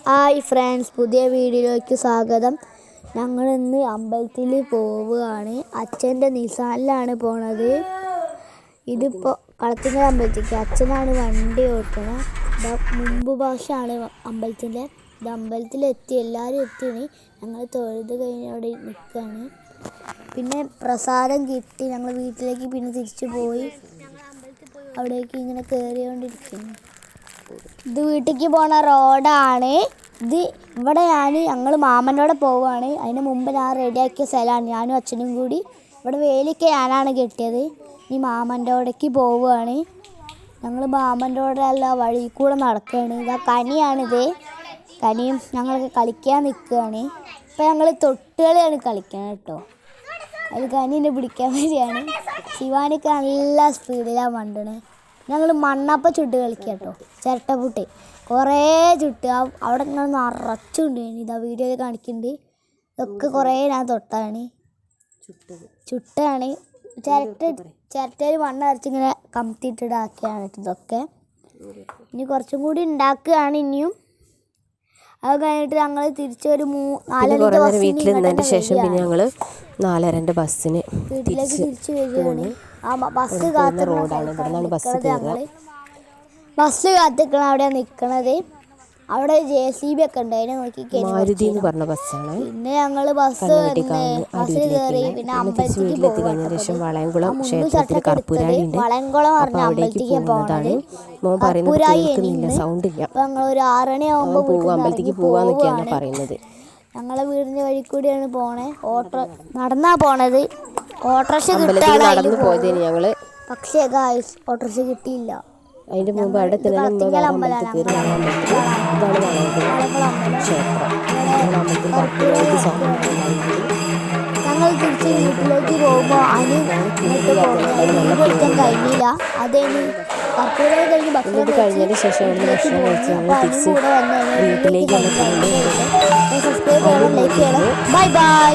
Hi friends, പുതിയ വീഡിയോയിലേക്ക് സ്വാഗതം. ഞങ്ങൾ ഇന്ന് അമ്പലത്തിൽ പോവുകയാണ്. അച്ഛൻ്റെ നിസാനിലാണ് പോണത്. ഇതിപ്പോൾ കളത്തിൻ്റെ അമ്പലത്തിലേക്ക് അച്ഛനാണ് വണ്ടി ഓട്ടണത്. മുമ്പ് ഭാഷയാണ് അമ്പലത്തിൻ്റെ. ഇത് അമ്പലത്തിലെത്തി, എല്ലാവരും എത്തിയാണ്. ഞങ്ങൾ തൊഴുത് കഴിഞ്ഞ് അവിടെ നിൽക്കുകയാണ്. പിന്നെ പ്രസാദം കിട്ടി. ഞങ്ങൾ വീട്ടിലേക്ക് പിന്നെ തിരിച്ചു പോയി. അവിടേക്ക് ഇങ്ങനെ കയറിക്കൊണ്ടിരിക്കുന്നു. ഇത് വീട്ടിലേക്ക് പോണ റോഡാണ്. ഇവിടെയാണ് ഞങ്ങൾ മാമൻ്റെ പോവുകയാണ്. അതിന് മുമ്പ് ഞാൻ റെഡിയാക്കിയ സ്ഥലമാണ്. ഞാനും അച്ഛനും കൂടി ഇവിടെ വേലിയൊക്കെ ഞാനാണ് കെട്ടിയത്. ഇനി മാമൻ്റെ അവിടേക്ക് പോവുകയാണ്. ഞങ്ങൾ മാമൻ്റെ അല്ല വഴി കൂടെ നടക്കുകയാണ്. ഇതാ കനിയാണിത്. കനിയും ഞങ്ങളൊക്കെ കളിക്കാൻ നിൽക്കുകയാണ്. ഇപ്പം ഞങ്ങൾ തൊട്ടുകളിയാണ് കളിക്കുന്നത് കേട്ടോ. അതിൽ കനീനെ പിടിക്കാൻ വരികയാണ്. ശിവാനിക്ക് നല്ല സ്പീഡിലാണ് മണ്ടണേ. ഞങ്ങൾ മണ്ണപ്പം ചുട്ട് കളിക്കുക കേട്ടോ. ചിരട്ടപ്പുട്ട് കുറേ ചുട്ട് അവിടെ നിങ്ങൾ നിറച്ചുണ്ട്. ഇതാ വീഡിയോയിൽ കാണിക്കുന്നുണ്ട്. ഇതൊക്കെ കുറേ ഞാൻ തൊട്ടാണ് ചുട്ടാണ്. ചിരട്ടയിൽ മണ്ണ് അരച്ചിങ്ങനെ കമത്തിയിട്ടിടാക്കിയാണ് ഇതൊക്കെ. ഇനി കുറച്ചും കൂടി ഉണ്ടാക്കുകയാണ് ഇനിയും. അത് കഴിഞ്ഞിട്ട് ഞങ്ങൾ തിരിച്ചൊരു 4:30 വീട്ടിൽ നിന്നതിന് ശേഷം പിന്നെ ഞങ്ങൾ 4:30 ബസ്സിന് വീട്ടിലേക്ക് തിരിച്ചു വരികയാണ്. ബസ് കാത്തിരിക്കണ അവിടെയാണ് നിൽക്കണത്. അവിടെ JCB ഒക്കെ ഉണ്ട്. അതിനെ നോക്കി പിന്നെ ഞങ്ങൾ ബസ് കയറി. പിന്നെ അമ്പലത്തിലേക്ക് വളയംകുളം ക്ഷേത്രത്തിൽ കർപ്പൂരായി ഉണ്ട്. വളയംകുളം പറഞ്ഞ അമ്പലത്തിലേക്ക് പോകണത്. സൗണ്ട് ഇല്ല. അപ്പൊ ഞങ്ങൾ ഒരു 6 മണിയാകുമ്പോൾ അമ്പലത്തിലേക്ക് പോവാന്നൊക്കെയാണ് പറയുന്നത്. ഞങ്ങളെ വീടിന്റെ വഴി കൂടിയാണ് പോണേ. നടന്നാ പോണത്. ഓട്ടോറിക്ഷ നടന്നു പോയതിന് ഞങ്ങള്. പക്ഷേ ഓട്ടോറിക്ഷ കിട്ടിയില്ല. അതിന്റെ മുമ്പ് അവിടെ ക്ഷേത്രം. ഞങ്ങൾ തിരിച്ച് വീട്ടിലേക്ക് പോകുമ്പോൾ കഴിക്കാൻ കഴിഞ്ഞില്ല. അതേന് കർപ്പൂരം കഴിഞ്ഞ് ഭക്ഷണം കഴിഞ്ഞതിന് ശേഷം വീട്ടിലേക്ക് സബ്സ്ക്രൈബ് ചെയ്യണം, ലൈക്ക് ചെയ്യണം. Bye bye.